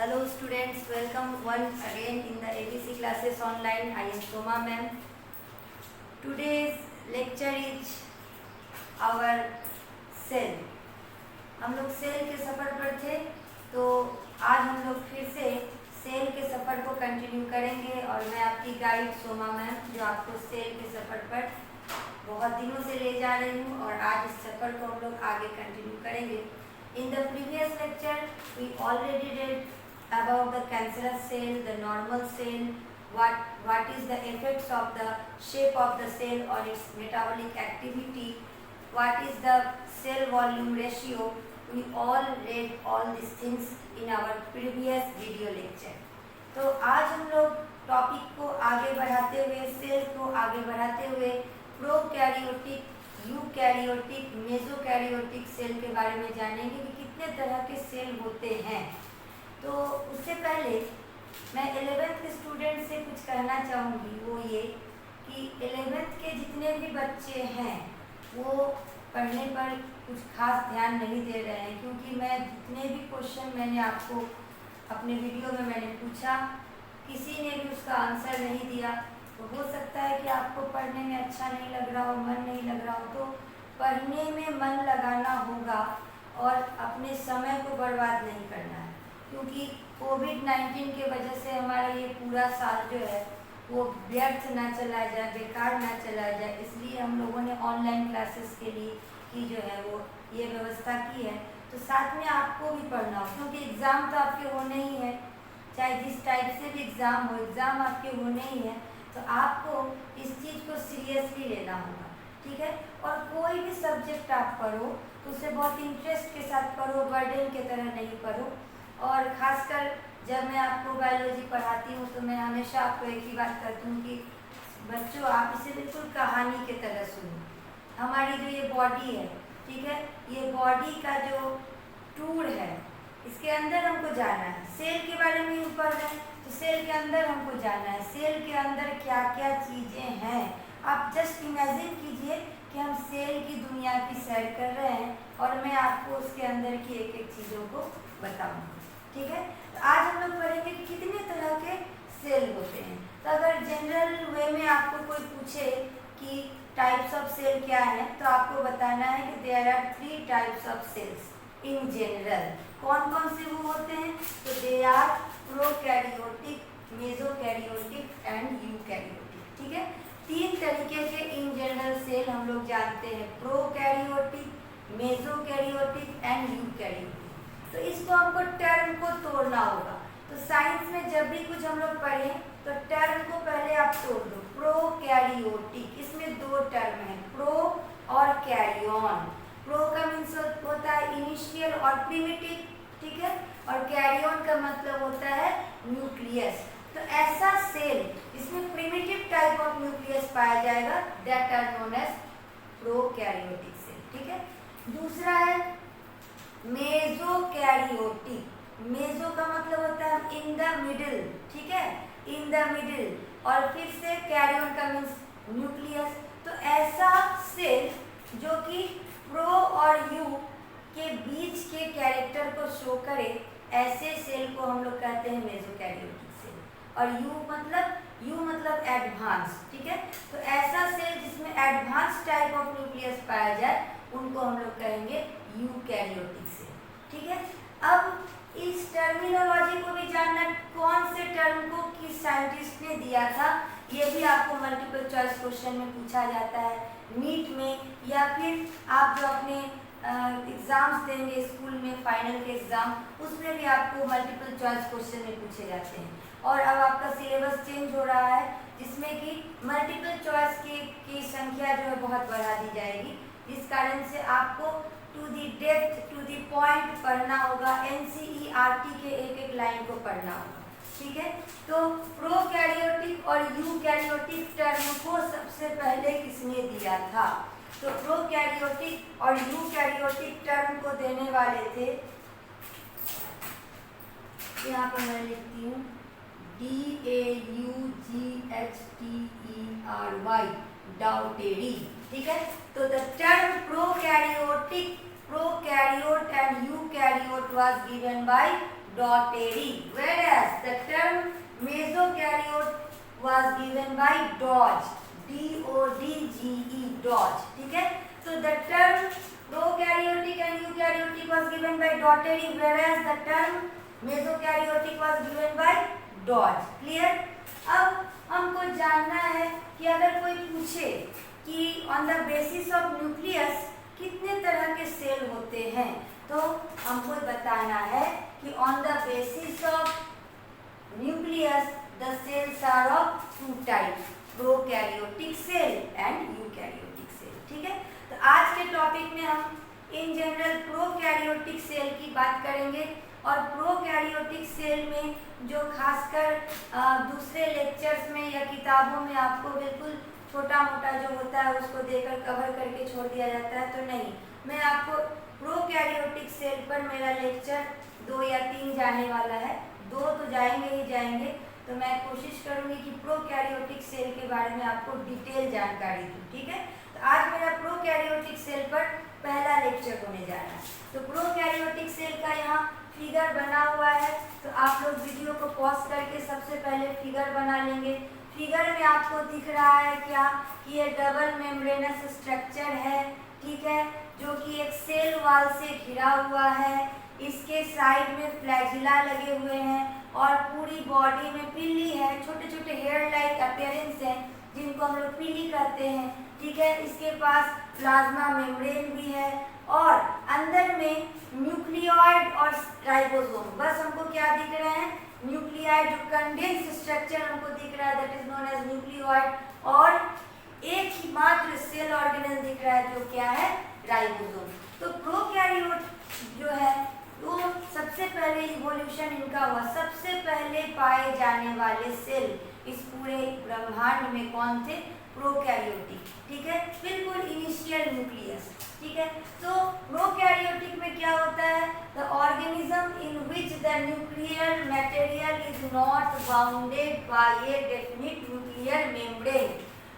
Hello students, welcome once again in the ABC classes online. I am Soma ma'am. Today's lecture is our cell. हम लोग cell के सफ़र पर थे, तो आज हम लोग फिर से सेल के सफ़र को कंटिन्यू करेंगे और मैं आपकी गाइड सोमा मैम, जो आपको सेल के सफ़र पर बहुत दिनों से ले जा रही हूँ और आज इस सफ़र को हम लोग आगे कंटिन्यू करेंगे. In the previous lecture, we already read about the cancerous cell, the normal cell, what is the effects of the shape of the cell or its metabolic activity, what is the cell volume ratio. We all read all these things in our previous video lecture. तो आज हम लोग topic को आगे बढ़ाते हुए, cell को आगे बढ़ाते हुए प्रोकैरियोटिक, यूकैरियोटिक, मेसोकैरियोटिक सेल के बारे में जानेंगे कि कितने तरह के सेल होते हैं. तो उससे पहले मैं 11th के स्टूडेंट से कुछ कहना चाहूँगी, वो ये कि 11th के जितने भी बच्चे हैं वो पढ़ने पर कुछ खास ध्यान नहीं दे रहे हैं, क्योंकि मैं जितने भी क्वेश्चन मैंने आपको अपने वीडियो में मैंने पूछा, किसी ने भी उसका आंसर नहीं दिया. तो हो सकता है कि आपको पढ़ने में अच्छा नहीं लग रहा हो, मन नहीं लग रहा हो. तो पढ़ने में मन लगाना होगा और अपने समय को बर्बाद नहीं करना है, क्योंकि कोविड-19 के वजह से हमारा ये पूरा साल जो है वो व्यर्थ ना चला जाए, बेकार ना चला जाए. इसलिए हम लोगों ने ऑनलाइन क्लासेस के लिए की जो है वो ये व्यवस्था की है. तो साथ में आपको भी पढ़ना हो, क्योंकि एग्ज़ाम तो आपके होने ही है, चाहे जिस टाइप से भी एग्ज़ाम हो, एग्ज़ाम आपके होने ही है. तो आपको इस चीज़ को सीरियसली लेना होगा, ठीक है. और कोई भी सब्जेक्ट आप पढ़ो तो उसे बहुत इंटरेस्ट के साथ पढ़ो, बर्डन के तरह नहीं पढ़ो. और ख़ासकर जब मैं आपको बायोलॉजी पढ़ाती हूँ तो मैं हमेशा आपको एक ही बात करती हूँ कि बच्चों, आप इसे बिल्कुल कहानी के तरह सुनो. हमारी जो ये बॉडी है, ठीक है, ये बॉडी का जो टूर है, इसके अंदर हमको जाना है. सेल के बारे में ही पढ़ रहे हैं तो सेल के अंदर हमको जाना है. सेल के अंदर क्या क्या चीज़ें हैं, आप जस्ट इमेजिन कीजिए कि हम सेल की दुनिया की सैर कर रहे हैं और मैं आपको उसके अंदर की एक एक चीज़ों को बताऊँगी, ठीक है. तो आज हम लोग पढ़ेंगे कितने तरह के सेल होते हैं. तो अगर जनरल वे में आपको कोई पूछे कि टाइप्स ऑफ सेल क्या है, तो आपको बताना है कि there are 3 types of cells in general. कौन कौन से वो होते हैं? तो they are prokaryotic, mesokaryotic and eukaryotic, ठीक है. 3 तरीके के इन जनरल सेल हम लोग जानते हैं, प्रोकैरियोटिक, मेसोकैरियोटिक एंड यूकैरियोटिक. तो इसको हमको टर्म को तोड़ना होगा. तो साइंस में जब भी कुछ हम लोग पढ़ें तो टर्म को पहले आप तोड़ दो. प्रोकैरियोटिक, इसमें 2 टर्म हैं, प्रो और कैरियन. प्रो का मीन्स होता है इनिशियल और प्रिमिटिव, ठीक है, और कैरियन का मतलब होता है न्यूक्लियस. तो ऐसा सेल इसमें प्रिमिटिव टाइप ऑफ न्यूक्लियस पाया जाएगा, that are known as prokaryotic cell, ठीक है. दूसरा है मेसोकैरियोटिक. मेसो का मतलब होता है इन द मिडिल, ठीक है, इन द मिडिल. और फिर से कैरियन का मीन्स न्यूक्लियस. तो ऐसा सेल जो कि प्रो और यू के बीच के कैरेक्टर को शो करे, ऐसे सेल को हम लोग कहते हैं मेसोकैरियोटिक सेल. और यू मतलब एडवांस, ठीक है. तो ऐसा सेल जिसमें एडवांस टाइप ऑफ न्यूक्लियस पाया जाए उनको हम लोग कहेंगे यूकैरियोटिक सेल, ठीक है. अब इस टर्मिनोलॉजी को भी जानना, कौन से टर्म को किस साइंटिस्ट ने दिया था, ये भी आपको मल्टीपल चॉइस क्वेश्चन में पूछा जाता है, नीट में, या फिर आप जो अपने एग्ज़ाम्स देंगे स्कूल में, फाइनल के एग्ज़ाम, उसमें भी आपको मल्टीपल चॉइस क्वेश्चन में पूछे जाते हैं. और अब आपका सिलेबस चेंज हो रहा है, जिसमें कि मल्टीपल चॉइस की संख्या जो है बहुत बढ़ा दी जाएगी, जिस कारण से आपको to the depth, to the point पढ़ना होगा. NCERT के एक एक लाइन को पढ़ना होगा, ठीक है. तो प्रोकैरियोटिक और यूकैरियोटिक टर्म को सबसे पहले किसने दिया था? तो प्रोकैरियोटिक और यूकैरियोटिक टर्म को देने वाले थे, यहाँ पर मैं लिखती हूँ DAUGHTERY, डाउटेरी, ठीक है. तो the term prokaryotic, prokaryote and eukaryote was given bye Dotary, whereas the term mesokaryote was given by Dodge, D-O-D-G-E, Dodge. ठीक है, तो the term prokaryotic and eukaryotic was given by Dotary, whereas the term mesokaryotic was given by Dodge. Clear? अब हमको जानना है कि अगर कोई पूछे कि on the basis of nucleus कितने तरह के सेल होते हैं, तो हमको बताना है कि on the basis of nucleus the cells are of two types, prokaryotic cell and eukaryotic cell. ठीक है, तो आज के टॉपिक में हम इन जनरल प्रोकैरियोटिक सेल की बात करेंगे और प्रोकैरियोटिक सेल में जो खासकर दूसरे लेक्चर्स में या किताबों में आपको बिल्कुल छोटा मोटा जो होता है उसको देकर कवर करके छोड़ दिया जाता है, तो नहीं, मैं आपको प्रोकैरियोटिक सेल पर मेरा लेक्चर 2 या 3 जाने वाला है, 2 तो जाएंगे ही जाएंगे, तो मैं कोशिश करूंगी कि प्रोकैरियोटिक सेल के बारे में आपको डिटेल जानकारी दूँ. ठीक है, तो आज मेरा प्रोकैरियोटिक सेल पर पहला लेक्चर होने जा रहा है. तो प्रोकैरियोटिक सेल का यहाँ फिगर बना हुआ है, तो आप लोग वीडियो को पॉज करके सबसे पहले फिगर बना लेंगे. फिगर में आपको दिख रहा है क्या कि ये डबल मेम्ब्रेनस स्ट्रक्चर है. ठीक है, जो कि एक सेल वॉल से घिरा हुआ है. इसके साइड में फ्लैजिला लगे हुए हैं और पूरी बॉडी में पिल्ली है, छोटे छोटे हेयर लाइक अपीयरेंस है जिनको हम लोग पिल्ली कहते हैं. ठीक है, इसके पास प्लाज्मा मेम्ब्रेन भी है और अंदर में न्यूक्लियोइड और राइबोसोम. बस हमको क्या दिख रहे हैं, न्यूक्लियोइड, जो कंडेंस स्ट्रक्चर हमको दिख रहा है that is known as nucleoid, और एक ही मात्र सेल ऑर्गेनेल दिख रहा है जो क्या है, राइबोसोम. तो प्रोकैरियोट जो है वो सबसे पहले इवोल्यूशन इनका हुआ, सबसे पहले पाए जाने वाले सेल इस पूरे ब्रह्मांड में कौन थे, प्रोकैरियोटिक. ठीक है, बिल्कुल इनिशियल न्यूक्लियस. ठीक है, तो प्रोकैरियोटिक में क्या होता है, the organism in which the nuclear material is not bounded by A definite nuclear membrane.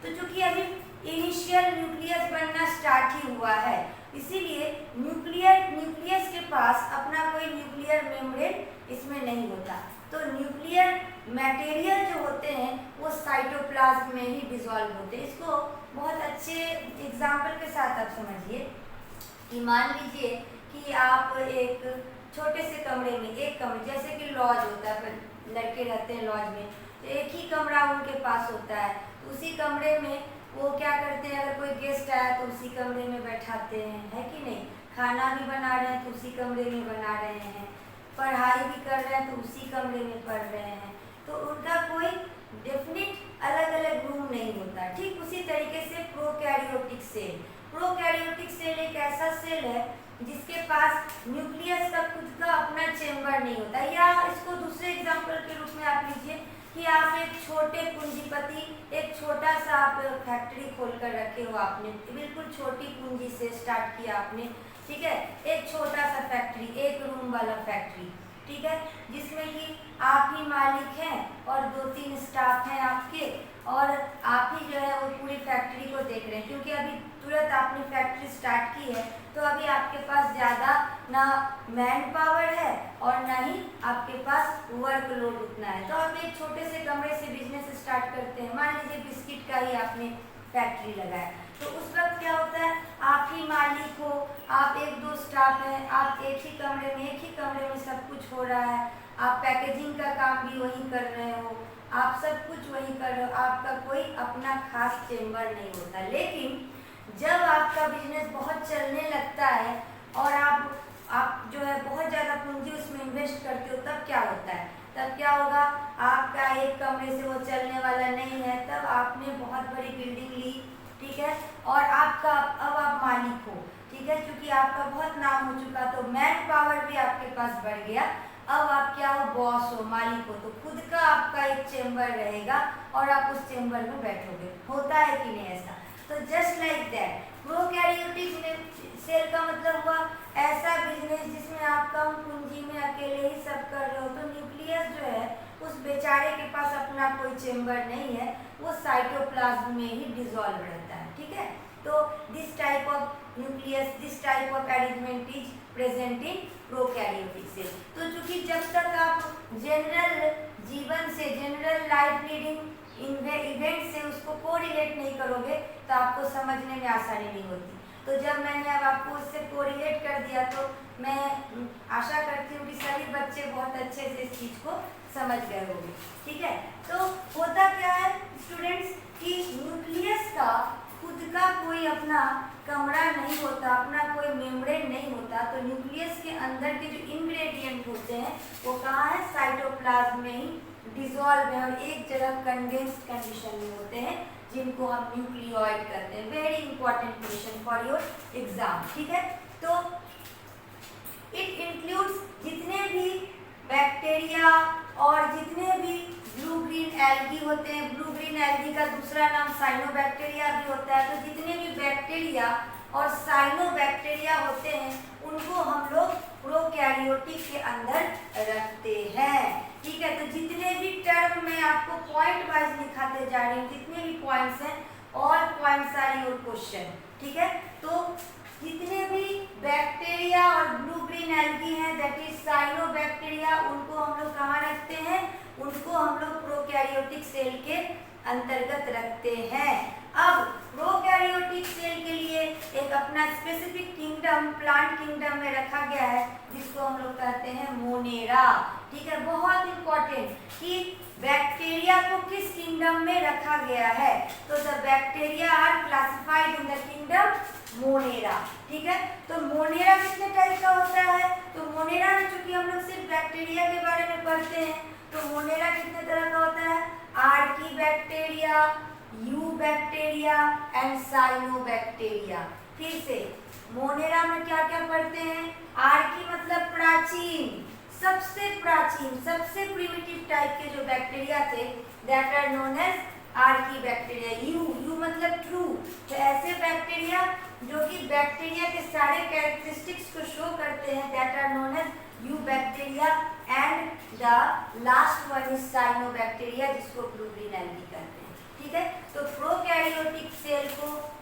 तो चूंकि अभी इनिशियल न्यूक्लियस बनना स्टार्ट ही हुआ है, इसीलिए न्यूक्लियस के पास अपना कोई न्यूक्लियर मेम्ब्रेन इसमें नहीं होता. तो न्यूक्लियर मटेरियल जो होते हैं वो साइटोप्लाज्म में ही डिसॉल्व होते हैं. इसको बहुत अच्छे एग्जाम्पल के साथ आप समझिए कि मान लीजिए कि आप एक छोटे से कमरे में, एक कमरे जैसे कि लॉज होता है, लड़के रहते हैं लॉज में, तो एक ही कमरा उनके पास होता है. तो उसी कमरे में वो क्या करते हैं, अगर कोई गेस्ट आया तो उसी कमरे में बैठाते हैं, है कि नहीं. खाना भी बना रहे हैं तो उसी कमरे में बना रहे हैं, पढ़ाई भी कर रहे हैं तो उसी कमरे में पढ़ रहे हैं. तो उनका कोई डेफिनिट अलग अलग रूम नहीं होता. ठीक उसी तरीके से प्रोकैरियोटिक सेल एक ऐसा सेल है जिसके पास न्यूक्लियस का खुद का अपना चेम्बर नहीं होता. या इसको दूसरे एग्जाम्पल के रूप में आप लीजिए कि आप एक छोटे पूंजीपति, एक छोटा सा आप फैक्ट्री खोल कर रखे हो, आपने बिल्कुल छोटी पूंजी से स्टार्ट किया आपने. ठीक है, एक छोटा सा फैक्ट्री, एक रूम वाला फैक्ट्री. ठीक है, जिसमें कि आप ही मालिक हैं और 2-3 स्टाफ हैं आपके, और आप ही जो है वो पूरी फैक्ट्री को देख रहे हैं. क्योंकि अभी तुरंत आपने फैक्ट्री स्टार्ट की है तो अभी आपके पास ज़्यादा ना मैन पावर है और ना ही आपके पास वर्कलोड उतना है. तो आप एक छोटे से कमरे से बिजनेस स्टार्ट करते हैं. मान लीजिए बिस्किट का ही आपने फैक्ट्री लगाया, तो उस वक्त क्या होता है, आप ही मालिक हो, आप 1-2 स्टाफ हैं, आप एक ही कमरे में सब कुछ हो रहा है. आप पैकेजिंग का काम भी वहीं कर रहे हो, आप सब कुछ वहीं कर रहे हो, आपका कोई अपना खास चेम्बर नहीं होता. लेकिन जब आपका बिजनेस बहुत चलने लगता है और आप जो है बहुत ज़्यादा पूंजी उसमें इन्वेस्ट करते हो, तब क्या होता है, तब क्या होगा, आपका एक कमरे से वो चलने वाला नहीं है. तब आपने बहुत बड़ी बिल्डिंग ली. ठीक है, और आपका अब आप मालिक हो. ठीक है, क्योंकि आपका बहुत नाम हो चुका, तो मैन पावर भी आपके पास बढ़ गया. अब आप क्या हो, बॉस हो, मालिक हो, तो खुद का आपका एक चेम्बर रहेगा और आप उस चेम्बर में बैठोगे. होता है कि नहीं ऐसा. तो just like that prokaryotic cell का मतलब हुआ ऐसा बिजनेस जिसमें आप कम पूंजी में अकेले ही सब कर रहे हो. तो न्यूक्लियस जो है उस बेचारे के पास अपना कोई चेम्बर नहीं है, वो साइटोप्लाज्म में ही डिसॉल्व रहता है. ठीक है, तो this type of nucleus, this type of arrangement is present in prokaryotic cell. तो चूंकि जब तक जनरल जीवन से, जनरल लाइफ लीडिंग इवेंट से उसको कोरिलेट नहीं करोगे तो आपको समझने में आसानी नहीं होती। तो जब मैंने अब आपको उससे कोरिलेट कर दिया तो मैं आशा करती हूँ कि सभी बच्चे बहुत अच्छे से इस चीज़ को समझ गए होंगे। ठीक है, तो होता क्या है स्टूडेंट्स कि न्यूक्लियस का खुद का कोई अपना कमरा नहीं होता, अपना कोई मेम्ब्रेन नहीं होता। तो न्यूक्लियस के अंदर के जो इंग्रेडिएंट होते हैं वो कहाँ है, साइटोप्लाज्म में ही डिसॉल्व है और एक जगह कंडेंस्ड कंडीशन में होते हैं, जिनको हम न्यूक्लियोइड कहते हैं। Very important question for your exam. ठीक है, तो इट इंक्लूड्स जितने भी बैक्टीरिया और जितने भी ब्लू ग्रीन एल्गी होते हैं। ब्लू ग्रीन एल्गी का दूसरा नाम साइनोबैक्टीरिया भी होता है। तो जितने भी बैक्टीरिया और साइनोबैक्टीरिया होते हैं उनको हम लोग प्रोकैरियोटिक के अंदर रखते हैं। ठीक है, तो जितने भी टर्म मैं आपको पॉइंट वाइज लिखाते जा रही हूँ, जितने भी पॉइंट्स हैं, all points are your question. ठीक है, तो जितने भी बैक्टीरिया और ब्लू ग्रीन एल्गी हैं दैट इज साइनोबैक्टीरिया, उनको हम लोग कहाँ रखते हैं, उनको हम लोग प्रोकैरियोटिक सेल के अंतर्गत रखते हैं। अब प्रोकैरियोटिक सेल के लिए एक अपना स्पेसिफिक किंगडम प्लांट किंगडम में रखा गया है जिसको हम लोग कहते हैं मोनेरा। ठीक है, बहुत इंपॉर्टेंट कि बैक्टीरिया को किस किंगडम में रखा गया है। तो the bacteria are classified in the kingdom Monera. ठीक है, तो मोनेरा कितने टाइप का होता है, तो मोनेरा में चूंकि हम लोग सिर्फ बैक्टीरिया के बारे में पढ़ते हैं तो मोनेरा कितने तरह का होता है, Archie bacteria, you bacteria and cyanobacteria. फिर से मोनेरा में क्या क्या पढ़ते हैं, आर्की मतलब प्राचीन, सबसे प्राचीन, सबसे प्रिमिटिव टाइप के जो बैक्टीरिया थे that are known as archaebacteria. Eu मतलब ट्रू, तो ऐसे बैक्टीरिया जो कि बैक्टीरिया के सारे कैरेक्टरिस्टिक्स को शो करते हैं that are known as eubacteria and the last one is cyanobacteria जिसको ब्लू ग्रीन एल्गी कहते हैं। ठीक है, तो प्रोकैरियोटिक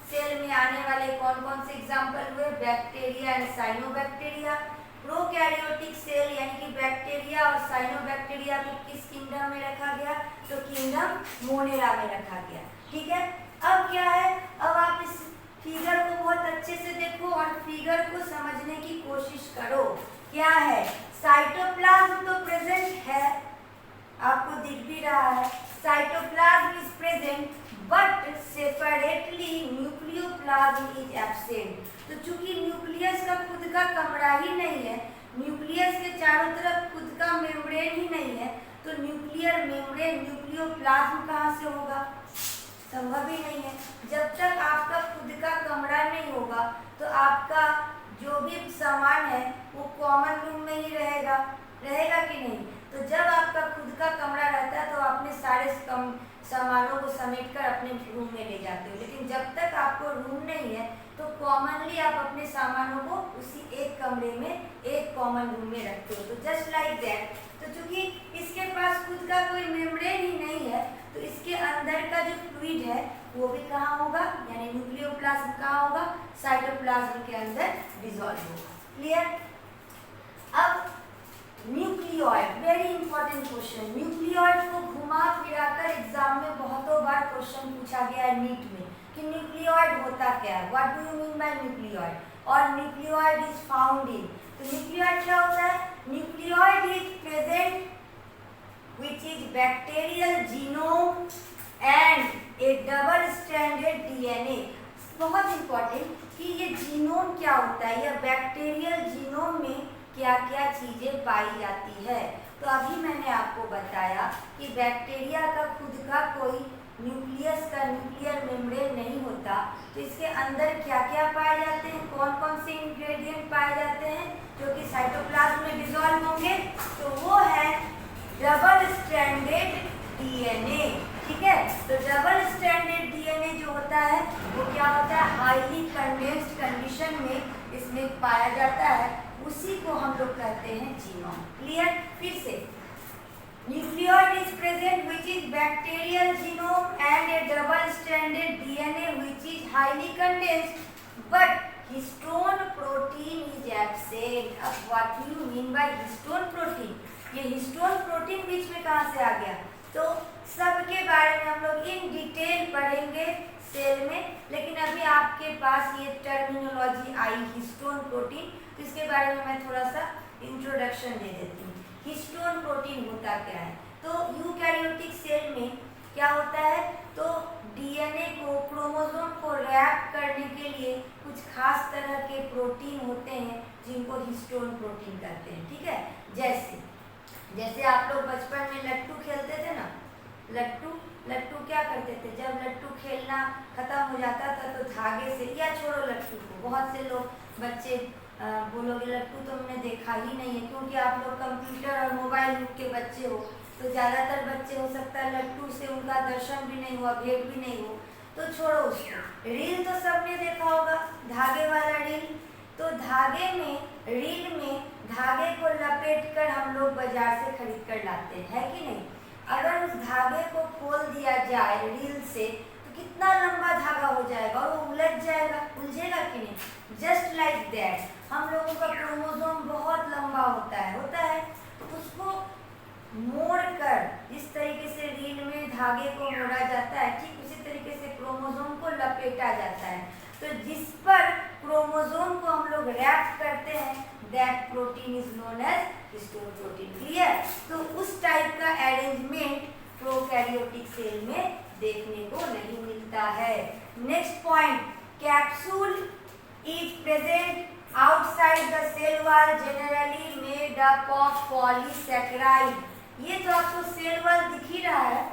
सेल में आने वाले कौन कौन से एग्जाम्पल हुए, bacteria and cyanobacteria. Prokaryotic cell यानी कि बैक्टीरिया और साइनोबैक्टीरिया को किस किंगडम में रखा गया, तो किंगडम मोनेरा में रखा गया। ठीक है, अब क्या है, अब आप इस फिगर को बहुत अच्छे से देखो और फिगर को समझने की कोशिश करो। क्या है, साइटोप्लाज्म तो प्रेजेंट है, आपको दिख भी रहा है, cytoplasm is present but separately nucleoplasm is absent. तो चूंकि न्यूक्लियस का खुद का कमरा ही नहीं है, न्यूक्लियस के चारों तरफ खुद का मेम्ब्रेन ही नहीं है, तो न्यूक्लियर मेम्ब्रेन न्यूक्लियोप्लाज्म कहाँ से होगा, संभव ही नहीं है। जब तक आपका खुद का कमरा नहीं होगा तो आपका जो भी सामान है वो कॉमन रूम में ही रहेगा कि नहीं। तो जब आपका खुद का कमरा रहता है तो अपने सारे सामानों को समेटकर अपने रूम में ले जाते हो, लेकिन जब तक आपको रूम नहीं है तो कॉमनली आप अपने सामानों को उसी एक कमरे में एक कॉमन रूम में रखते हो। तो जस्ट लाइक दैट, तो चूंकि इसके पास खुद का कोई मेम्ब्रेन ही नहीं है तो इसके अंदर का जो फ्लूइड है वो भी कहाँ होगा, यानी न्यूक्लियोप्लाज्म कहाँ होगा, साइटोप्लाज्म के अंदर डिसॉल्व होगा। क्लियर। अब nucleoid, very important question. Nucleoid को घुमा फिराकर एग्जाम में बहुतों बार क्वेश्चन पूछा गया है नीट में कि न्यूक्लियोइड होता क्या है, what do you mean bye nucleoid, और न्यूक्लियोइड इज फाउंड इन। तो न्यूक्लियोइड क्या होता है, nucleoid is present which is bacterial genome and a double stranded DNA। बहुत इंपॉर्टेंट कि ये जीनोम क्या होता है, या बैक्टीरियल जीनोम में क्या क्या चीजें पाई जाती है। तो अभी मैंने आपको बताया कि बैक्टीरिया का खुद का कोई न्यूक्लियस का न्यूक्लियर मेम्ब्रेन नहीं होता, तो इसके अंदर क्या क्या पाए जाते हैं, कौन कौन से इंग्रेडिएंट पाए जाते हैं जो कि साइटोप्लाज्म में डिसॉल्व होंगे, तो वो है डबल स्ट्रैंडेड डीएनए। ठीक है, तो डबल स्ट्रैंडेड डीएनए जो होता है वो क्या होता है, हाईली कंडेंस्ड कंडीशन में इसमें पाया जाता है, उसी को हम लोग कहते हैं जीनोम। क्लियर। फिर से, nucleoid is present which is bacterial genome and a double stranded DNA which is highly condensed but histone protein is absent. अब what do you mean by histone protein, ये हिस्टोन प्रोटीन बीच में कहाँ से आ गया? तो सबके बारे में हम लोग इन डिटेल पढ़ेंगे सेल में, लेकिन अभी आपके पास ये टर्मिनोलॉजी आई हिस्टोन प्रोटीन, तो इसके बारे में मैं थोड़ा सा इंट्रोडक्शन दे देती हूँ। हिस्टोन प्रोटीन होता क्या है? तो यूकैरियोटिक सेल में क्या होता है? तो डीएनए को, क्रोमोसोम को रैप करने के लिए कुछ खास तरह के प्रोटीन होते हैं जिनको हिस्टोन प्रोटीन कहते हैं। ठीक है, जैसे आप लोग बचपन में लट्टू खेलते थे ना, लट्टू क्या करते थे? जब लट्टू खेलना खत्म हो जाता था तो धागे से, या छोड़ो लट्टू को, बहुत से लोग बच्चे बोलोगे लट्टू तो हमने देखा ही नहीं है, क्योंकि आप लोग कंप्यूटर और मोबाइल युग के बच्चे हो, तो ज़्यादातर बच्चे हो सकता है लट्टू से उनका दर्शन भी नहीं हुआ, भेंट भी नहीं हो, तो छोड़ो उसको। रील तो सबने देखा होगा, धागे वाला रील। तो रील में धागे को लपेट कर हम लोग बाजार से खरीद कर लाते हैं, है कि नहीं? अगर उस धागे को खोल दिया जाए रील से तो कितना लंबा धागा हो जाएगा और वो उलझ जाएगा, उलझेगा कि नहीं? जस्ट लाइक दैट हम लोगों का क्रोमोसोम बहुत लंबा होता है, उसको मोड़कर जिस तरीके से रील में धागे को मोड़ा जाता है, ठीक उसी तरीके से क्रोमोसोम को लपेटा जाता है। तो जिस पर क्रोमोसोम को हम लोग रैप करते हैं, that protein is known as histone protein. Clear? तो उस टाइप का अरेंजमेंट प्रोकैरियोटिक सेल में देखने को नहीं मिलता है। Next point, capsule is present outside the cell wall, generally made up of polysaccharide. ये तो आपको सेल वॉल दिख ही रहा है।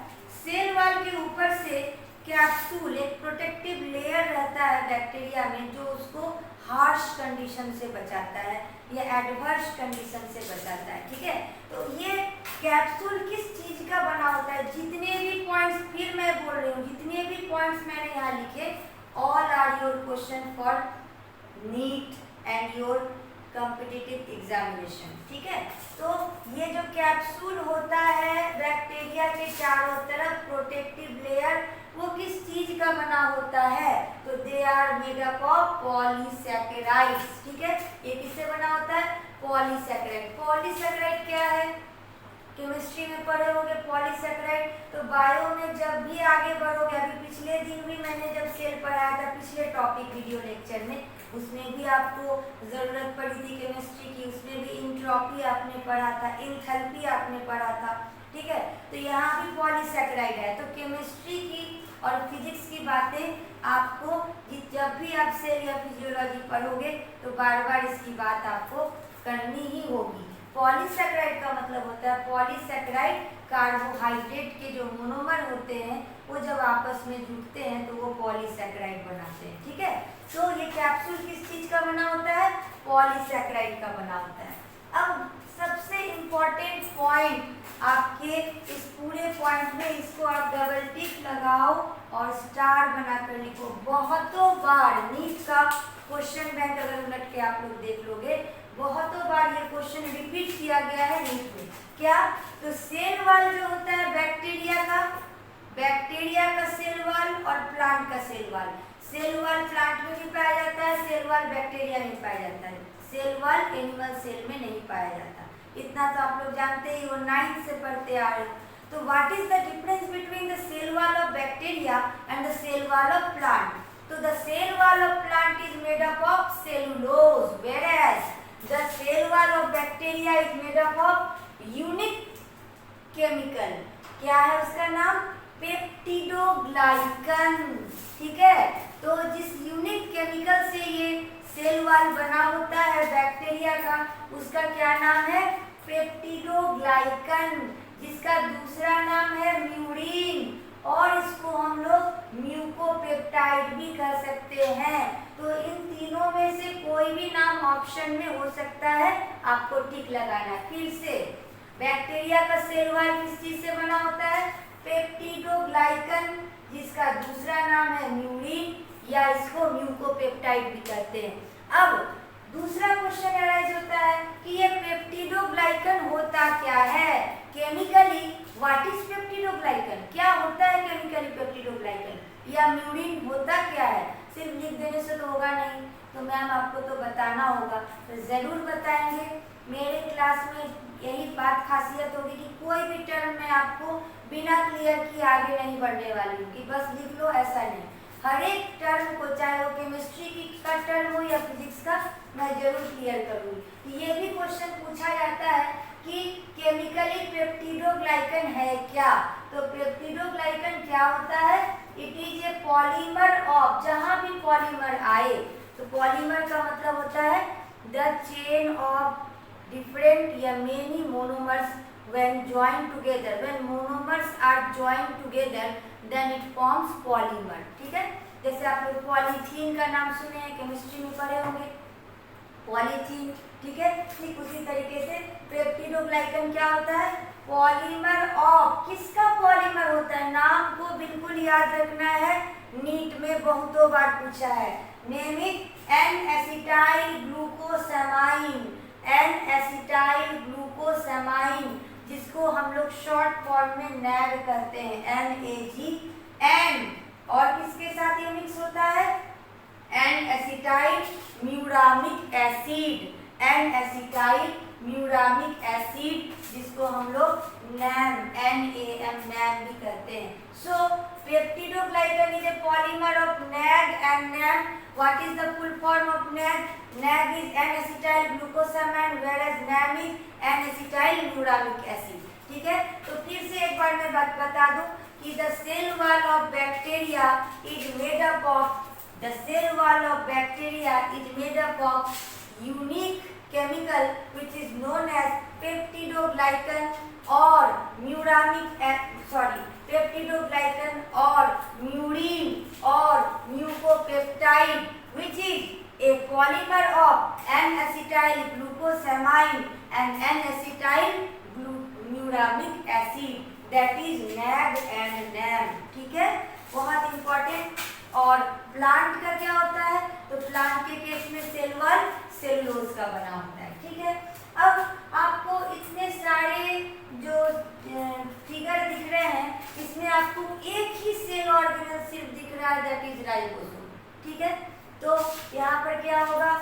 सेल वॉल के ऊपर से कैप्सूल, एक प्रोटेक्टिव लेयर रहता है बैक्टीरिया में, जो उसको हार्श कंडीशन से बचाता है या एडवर्स कंडीशन से बचाता है। ठीक है, तो ये कैप्सूल किस चीज का बना होता है? जितने भी पॉइंट्स, फिर मैं बोल रही हूँ, जितने भी पॉइंट्स मैंने यहाँ लिखे, all are your question for NEET and your competitive examination. ठीक है, तो ये जो कैप्सूल होता है बैक्टीरिया के चारों तरफ, प्रोटेक्टिव लेयर, वो किस चीज का बना होता है? तो they are made up of polysaccharides. ठीक है, ये किससे बना होता है? पॉलीसैकेराइड। पॉलीसैकेराइड क्या है? केमिस्ट्री में पढ़े होंगे पॉलीसैकेराइड। तो बायो में जब भी आगे बढ़ोगे, अभी पिछले दिन भी मैंने जब सेल पढ़ाया था, पिछले टॉपिक वीडियो लेक्चर में, उसमें भी आपको ज़रूरत पड़ी थी केमिस्ट्री की, उसमें भी इंट्रोपी आपने पढ़ा था, एंथैल्पी आपने पढ़ा था। ठीक है, तो यहाँ भी पॉलीसैकेराइड है। तो केमिस्ट्री की और फिजिक्स की बातें आपको जब भी आप सेल या फिजियोलॉजी पढ़ोगे तो बार बार इसकी बात आपको करनी ही होगी। पॉलीसैकेराइड का मतलब होता है, पॉलीसैकेराइड कार्बोहाइड्रेट के जो मोनोमर होते हैं वो जब आपस में जुड़ते हैं तो वो पॉलीसैकेराइड बनाते हैं। ठीक है, तो ये कैप्सूल किस चीज का बना होता है? पॉलीसैकेराइड का बना होता है। अब सबसे इम्पोर्टेंट पॉइंट आपके इस पूरे पॉइंट में, इसको आप डबल टिक लगाओ और स्टार बनाकर लिखो। बहुतों बार नीट का क्वेश्चन बैंक अगर उलट के आप लोग देख लोगे, बहुतों बार ये क्वेश्चन रिपीट किया गया है नीट में। क्या? तो सेल वॉल जो होता है बैक्टीरिया का सेल वॉल और प्लांट का cell wall. Cell wall plant में भी पाया जाता है, सेल वॉल बैक्टीरिया में पाया जाता है, सेल वॉल एनिमल सेल में नहीं पाया जाता। इतना तो आप लोग जानते ही हो, 9th से पढ़ते आ रहे हो। तो what is the difference between the cell wall of bacteria and the cell wall of plant? तो the cell wall of plant is made up of cellulose, whereas the cell wall of bacteria is made up of unique chemical. क्या है उसका नाम? Peptidoglycan. ठीक है, तो जिस unique chemical से ये सेल वॉल बना होता है बैक्टीरिया का, उसका क्या नाम है? पेप्टिडोग्लाइकन, जिसका दूसरा नाम है म्यूरिन, और इसको हम लोग म्यूकोपेप्टाइड भी कह सकते हैं। तो इन तीनों में से कोई भी नाम ऑप्शन में हो सकता है, आपको टिक लगाना। फिर से, बैक्टीरिया का सेल वॉल किस चीज से बना होता है? पेप्टिडोग्लाइकन, जिसका दूसरा नाम है म्यूरिन, या इसको म्यूकोपेप्टाइड भी कहते हैं। अब दूसरा क्वेश्चन अराइज होता है कि ये पेप्टिडोग्लाइकन होता क्या है केमिकली? What is peptidoglycan? क्या होता है केमिकली पेप्टिडोग्लाइकन? या म्यूरिन होता क्या है? सिर्फ लिख देने से तो होगा नहीं, तो मैम आपको तो बताना होगा, तो जरूर बताएंगे। मेरे क्लास में यही बात खासियत होगी कि कोई भी टर्म में आपको बिना क्लियर किए आगे नहीं बढ़ने वाली हूँ कि बस लिख लो, ऐसा नहीं। हर एक टर्म को, चाहे वो केमिस्ट्री की का टर्म हो या फिजिक्स का, मैं जरूर क्लियर करूँगी। ये भी क्वेश्चन पूछा जाता है कि केमिकली पेप्टिडोग्लाइकन है क्या। तो पेप्टिडोग्लाइकन क्या होता है? It is a polymer of, जहाँ भी पॉलीमर आए तो पॉलीमर का मतलब होता है द चेन ऑफ different या many monomers when joined together, when monomers are joined together then it forms polymer। ठीक है, जैसे आप लोग पॉलीथीन का नाम सुने हैं, केमिस्ट्री में पढ़े होंगे पॉलीथीन। ठीक है, ठीक उसी तरीके से पेप्टिडोग्लाइकन क्या होता है? Polymer of. किसका पॉलीमर होता है? नाम को बिल्कुल याद रखना है, नीट में बहुतों बार पूछा है। Name it N acetyl glucosamine, N acetyl glucosamine, जिसको हम लोग शॉर्ट फॉर्म में नैग करते हैं, NAG। एन और किसके साथ ये मिक्स होता है? N acetyl muramic acid, N acetyl muramic acid, जिसको हम लोग NAM, NAM NAM भी कहते हैं। So peptidoglycan is a polymer of NAG and NAM। What is the full form of NAG? NAG is N-acetyl glucosamine, whereas NAM is N-acetyl muramic acid। ठीक है, तो फिर से एक बार मैं बात बता दूं कि the cell wall of bacteria is made up of, the cell wall of bacteria is made up of unique chemical which is known as peptidoglycan or peptidoglycan or murine or mucopeptide, which is a polymer of N-acetyl glucosamine and N-acetyl muramic acid, that is NAG and NAM। ठीक है, बहुत important. और plant का क्या होता है? तो plant के केस में सेल वॉल सेलुलोज का बना होता है। ठीक है, अब आपको इतने सारे जो फिगर दिख रहे हैं, इसमें आपको एक ही सेल ऑर्गेनल सिर्फ दिख रहा है, दैट इज राइबोसोम। ठीक है, तो यहाँ पर क्या होगा?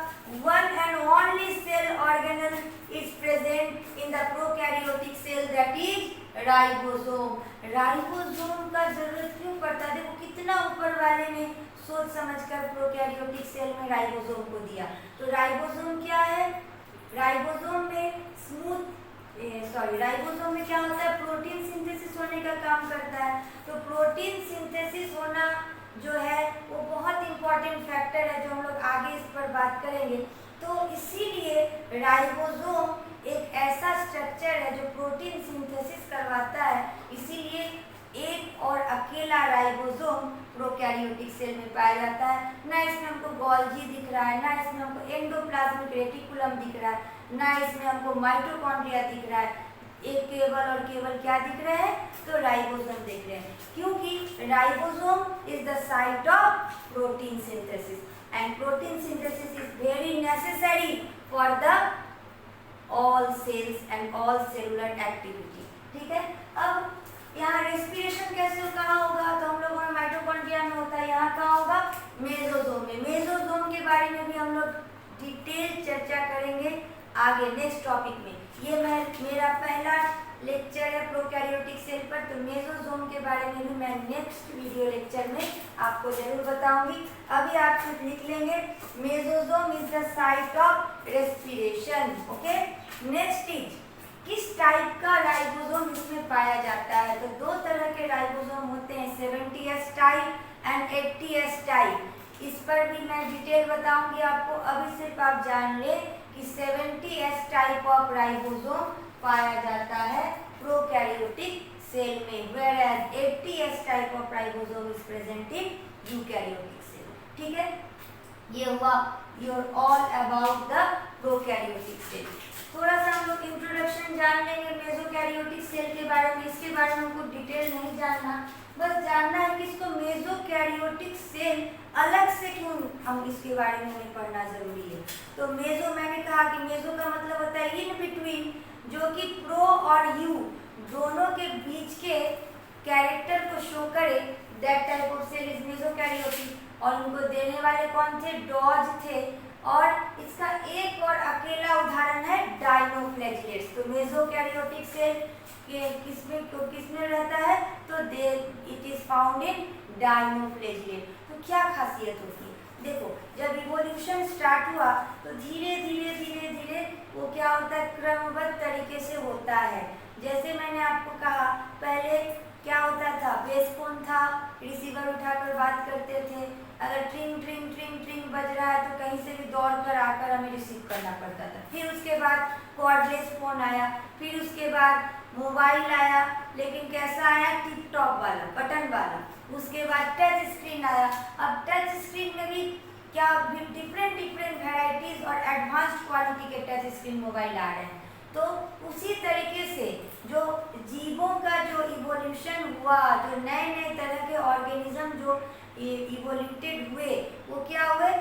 One and only cell organelle is present in the prokaryotic cell, that is ribosome. Ribosome का जरूरत क्यों पड़ता है? देखो कितना ऊपर वाले ने सोच समझकर प्रोकैरियोटिक सेल में राइबोसोम को दिया। तो राइबोसोम क्या है? राइबोसोम में क्या होता है? प्रोटीन सिंथेसिस होने का काम करता है। तो प्रोटीन सिंथेसिस होना जो है वो बहुत इंपॉर्टेंट फैक्टर है, जो हम लोग आगे इस पर बात करेंगे। तो इसीलिए राइबोसोम एक ऐसा स्ट्रक्चर है जो प्रोटीन सिंथेसिस करवाता है। इसीलिए एक और अकेला राइबोसोम प्रोकैरियोटिक सेल में पाया जाता है। ना इसमें हमको गोल्जी दिख रहा है, ना इसमें हमको एंडोप्लाज्मिक रेटिकुलम दिख रहा है, ना इसमें हमको माइटोकॉन्ड्रिया दिख रहा है। एक केवल और केवल क्या दिख रहे हैं? तो राइबोसोम दिख रहे हैं, क्योंकि ribosome is the site of protein synthesis and protein synthesis is very necessary for the all cells and all cellular activity. ठीक है, अब यहाँ रेस्पिरेशन कैसे कहाँ होगा? तो हम लोगों में माइटोकॉन्ड्रिया में होता है, यहाँ कहाँ होगा? मेसोसोम में। मेसोसोम के बारे में भी हम लोग डिटेल चर्चा करेंगे आगे नेक्स्ट टॉपिक में। ये मेरा पहला लेक्चर है प्रोकैरियोटिक सेल पर, तो मेसोसोम के बारे में भी मैं नेक्स्ट वीडियो लेक्चर में आपको जरूर बताऊंगी। अभी आप सिर्फ लिख लेंगे mesosome is the site of respiration. Okay, next is किस टाइप का राइबोसोम इसमें पाया जाता है? तो दो तरह के राइबोसोम होते हैं, 70S type and 80S type. इस पर भी मैं डिटेल बताऊंगी आपको। अभी सिर्फ आप जान ले कि 70S टाइप ऑफ राइबोसोम पाया जाता है प्रोकैरियोटिक सेल में, whereas 80S type of ribosome is present in eukaryotic cell. ठीक है, ये हुआ your all about the prokaryotic cell. थोड़ा सा हम लोग इंट्रोडक्शन जान लेंगे मेसोकैरियोटिक सेल के बारे में। इसके बारे में हमको डिटेल नहीं जानना, बस जानना है कि इसको मेसोकैरियोटिक सेल अलग से क्यों हम इसके बारे में हमें पढ़ना जरूरी है। तो मेसो, मैंने कहा कि मेसो का मतलब होता है इन बिटवीन, जो कि प्रो और यू दोनों के बीच के कैरेक्टर को शो करे, that type of cell is mesokaryotic. और उनको देने वाले कौन थे? डॉज थे। और इसका एक और अकेला उदाहरण है डायनोफ्लैजिलेट्स। तो मेसोकैरियोटिक सेल किसमें रहता है, तो it is found in dinoflagellate. तो क्या खासियत होती है, देखो जब इवोल्यूशन स्टार्ट हुआ तो धीरे धीरे धीरे धीरे वो क्या होता है, क्रमबद्ध तरीके से होता है। जैसे मैंने आपको कहा पहले क्या होता था, बेस फोन था, रिसीवर उठाकर बात करते थे, अगर ट्रिंग ट्रिंग ट्रिंग ट्रिंग बज रहा है तो कहीं से भी दौड़ कर आकर हमें रिसीव करना पड़ता था। फिर उसके बाद कॉर्डलेस फोन आया, फिर उसके बाद मोबाइल आया, लेकिन कैसा आया, टिप टॉप वाला, बटन वाला। उसके बाद टच स्क्रीन आया। अब टच स्क्रीन में भी क्या डिफरेंट डिफरेंट वैरायटीज और एडवांस्ड क्वालिटी के टच स्क्रीन मोबाइल आ रहे हैं। तो उसी तरीके से जो जीवों का जो इवोल्यूशन हुआ, जो नए नए तरह के ऑर्गेनिज्म जो इवोल्यूटेड हुए, वो क्या हुए,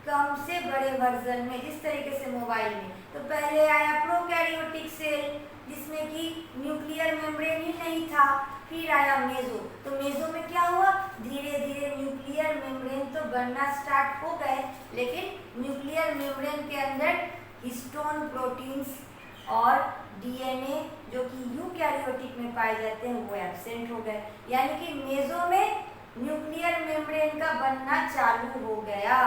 कम से बड़े वर्जन में, जिस तरीके से मोबाइल में। तो पहले आया प्रोकैरियोटिक सेल जिसमें कि न्यूक्लियर मेम्ब्रेन ही नहीं था। फिर आया मेसो। तो मेसो में क्या हुआ, धीरे धीरे न्यूक्लियर मेम्ब्रेन तो बनना स्टार्ट हो गए, लेकिन न्यूक्लियर मेम्ब्रेन के अंदर हिस्टोन प्रोटीन्स और डीएनए जो कि यूकैरियोटिक में पाए जाते हैं वो एब्सेंट हो गए। यानी कि मेसो में न्यूक्लियर मेम्ब्रेन का बनना चालू हो गया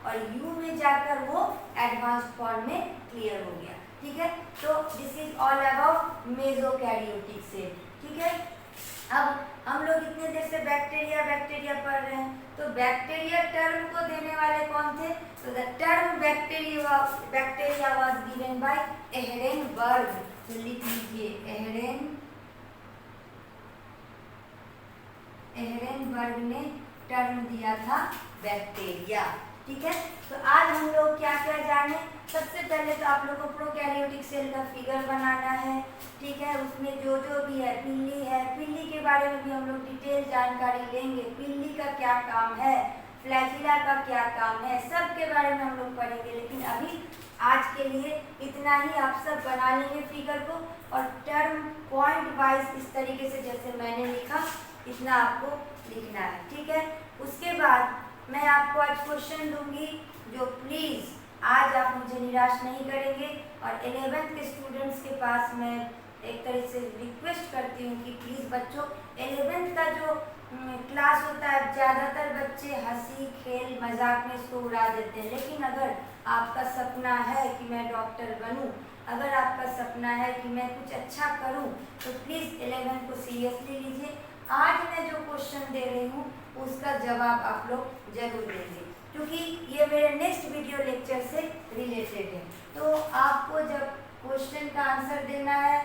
और यू में जाकर वो एडवांस फॉर्म में क्लियर हो गया। ठीक है, तो this is all about mesokaryotic cell. ठीक है, अब हम लोग इतने देर से बैक्टीरिया बैक्टीरिया पढ़ रहे हैं, तो बैक्टीरिया टर्म को देने वाले कौन थे, तो the term bacteria was given by Ehrenberg. तो लिख लीजिए, एहरेनबर्ग ने टर्म दिया था बैक्टीरिया। ठीक है, तो आज हम लोग क्या क्या जाने, सबसे पहले तो आप लोग को प्रोकैरियोटिक सेल का फिगर बनाना है। ठीक है, उसमें जो जो भी है, पिल्ली है, पिल्ली के बारे में भी हम लोग डिटेल जानकारी लेंगे, पिल्ली का क्या काम है, फ्लैजिला का क्या काम है, सब के बारे में हम लोग पढ़ेंगे। लेकिन अभी आज के लिए इतना ही, आप सब बना लेंगे फिगर को, और टर्म पॉइंट वाइज इस तरीके से जैसे मैंने लिखा इतना आपको लिखना है। ठीक है, उसके बाद मैं आपको आज क्वेश्चन दूंगी जो प्लीज़ आज आप मुझे निराश नहीं करेंगे, और 11th के स्टूडेंट्स के पास मैं एक तरह से रिक्वेस्ट करती हूँ कि प्लीज़ बच्चों, 11th का जो क्लास होता है, ज़्यादातर बच्चे हंसी खेल मजाक में इसको उड़ा देते हैं। लेकिन अगर आपका सपना है कि मैं डॉक्टर बनूं, अगर आपका सपना है कि मैं कुछ अच्छा करूं, तो प्लीज़ 11th को सीरियसली लीजिए। आज मैं जो क्वेश्चन दे रही हूँ उसका जवाब आप लोग जरूर देंगे, क्योंकि ये मेरे नेक्स्ट वीडियो लेक्चर से रिलेटेड है। तो आपको जब क्वेश्चन का आंसर देना है,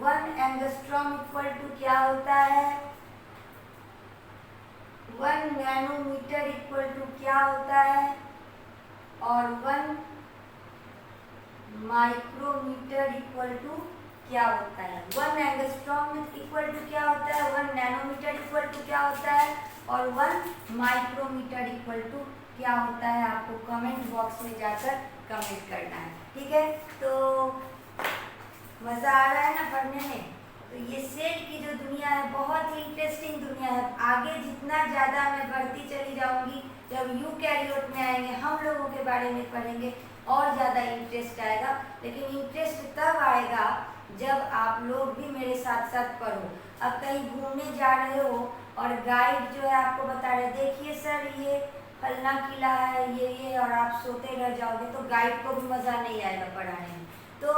1 एंगस्ट्रॉम इक्वल टू क्या होता है, 1 नैनोमीटर इक्वल टू क्या होता है, और 1 माइक्रोमीटर इक्वल टू क्या होता है। 1 एंगस्ट्रॉम इक्वल टू क्या होता है, 1 नैनोमीटर इक्वल टू क्या होता है, और 1 माइक्रोमीटर इक्वल टू क्या होता है। आपको कमेंट बॉक्स में जाकर कमेंट करना है। ठीक है, तो मज़ा आ रहा है ना पढ़ने में। तो ये सेल की जो दुनिया है बहुत ही इंटरेस्टिंग दुनिया है। आगे जितना ज़्यादा मैं बढ़ती चली जाऊंगी, जब यूकैरियोट में आएंगे, हम लोगों के बारे में पढ़ेंगे, और ज़्यादा इंटरेस्ट आएगा। लेकिन इंटरेस्ट तब आएगा जब आप लोग भी मेरे साथ साथ पढ़ो। अब कहीं घूमने जा रहे हो और गाइड जो है आपको बता रहे, देखिए सर ये फलना किला है, ये और आप सोते रह जाओगे, तो गाइड को भी मज़ा नहीं आएगा पढ़ाने में। तो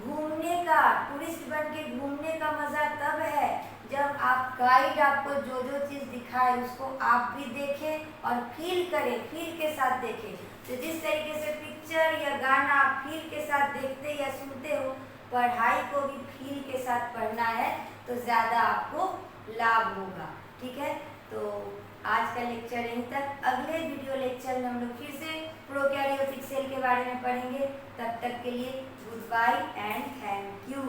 घूमने का, टूरिस्ट बन के घूमने का मज़ा तब है जब आप गाइड आपको जो जो चीज़ दिखाए उसको आप भी देखें और फील करें, फील के साथ देखें। तो जिस तरीके से पिक्चर या गाना आप फील के साथ देखते या सुनते हो, पढ़ाई को भी फील के साथ पढ़ना है तो ज़्यादा आपको लाभ होगा। ठीक है, तो आज का लेक्चर यहीं तक। अगले वीडियो लेक्चर में हम लोग फिर से प्रोकैरियोटिक सेल के बारे में पढ़ेंगे। तब तक के लिए goodbye and thank you.